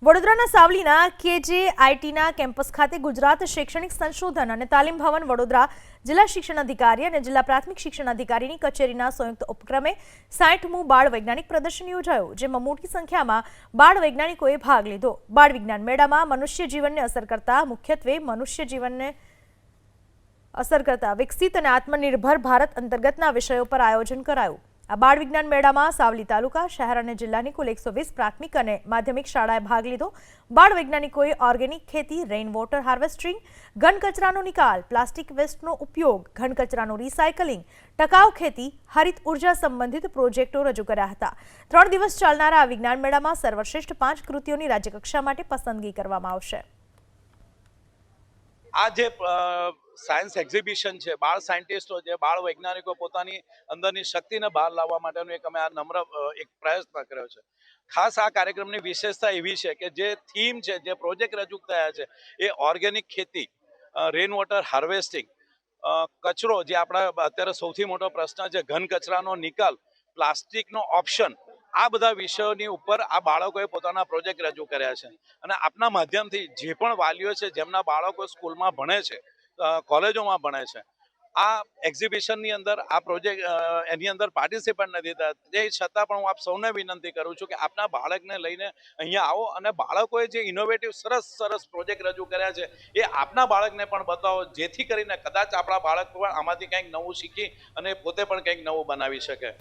વડોદરાના સાવલીના કેજેઆઈટીના કેમ્પસ ખાતે ગુજરાત શૈક્ષણિક સંશોધન અને તાલીમ ભવન વડોદરા જિલ્લા શિક્ષણ અધિકારી અને જિલ્લા પ્રાથમિક શિક્ષણ અધિકારીની કચેરીના સંયુક્ત ઉપક્રમે 60મું બાળ વૈજ્ઞાનિક પ્રદર્શન યોજાયું, જેમાં મોટી સંખ્યામાં બાળ વૈજ્ઞાનિકોએ ભાગ લીધો। બાળ વિજ્ઞાન મેળામાં મનુષ્ય જીવનને અસર કરતા મુખ્યત્વે મનુષ્ય જીવનને અસર કરતા વિકસિત અને આત્મનિર્ભર ભારત અંતર્ગતના વિષયો પર આયોજન કરાયું। આ બાળ વિજ્ઞાન મેળામાં સાવલી તાલુકા, શહેર અને જિલ્લાની કુલ 120 પ્રાથમિક અને માધ્યમિક શાળાએ ભાગ લીધો। બાળ વૈજ્ઞાનિકોએ ઓર્ગેનિક ખેતી, રેઇન વોટર હાર્વેસ્ટિંગ, ઘન કચરાનો નિકાલ, પ્લાસ્ટિક વેસ્ટનો ઉપયોગ, ઘન કચરાનું રિસાયકલિંગ, ટકાઉ ખેતી, હરિત ઉર્જા સંબંધિત પ્રોજેક્ટો રજૂ કર્યા હતા। 3 દિવસ ચાલનારા આ વિજ્ઞાન મેળામાં સર્વશ્રેષ્ઠ 5 કૃતિઓની રાજ્યકક્ષા માટે પસંદગી કરવામાં આવશે। આ જે સાયન્સ એક્ઝિબિશન છે, બાળ સાયન્ટિસ્ટો છે, બાળ વૈજ્ઞાનિકો પોતાની અંદરની શક્તિને બહાર લાવવા માટેનો એક અમે આ નમ્ર એક પ્રયત્ન કર્યો છે। ખાસ આ કાર્યક્રમની વિશેષતા એવી છે કે જે થીમ છે, જે પ્રોજેક્ટ રજૂ થયા છે એ ઓર્ગેનિક ખેતી, રેન વોટર હાર્વેસ્ટિંગ, કચરો જે આપણા અત્યારે સૌથી મોટો પ્રશ્ન છે, ઘન કચરાનો નિકાલ, પ્લાસ્ટિકનો ઓપ્શન, આ બધા વિષયોની ઉપર આ બાળકોએ પોતાના પ્રોજેક્ટ રજૂ કર્યા છે। અને આપના માધ્યમથી જે પણ વાલીઓ છે જેમના બાળકો સ્કૂલમાં ભણે છે, કોલેજોમાં ભણે છે, આ એક્ઝિબિશનની અંદર આ પ્રોજેક્ટ એની અંદર પાર્ટિસિપેટ નથી થતા, તે છતાં પણ હું આપ સૌને વિનંતી કરું છું કે આપના બાળકને લઈને અહીંયા આવો અને બાળકોએ જે ઇનોવેટિવ સરસ પ્રોજેક્ટ રજૂ કર્યા છે એ આપના બાળકને પણ બતાવો, જેથી કરીને કદાચ આપણા બાળક પણ આમાંથી કંઈક નવું શીખી અને પોતે પણ કંઈક નવું બનાવી શકે।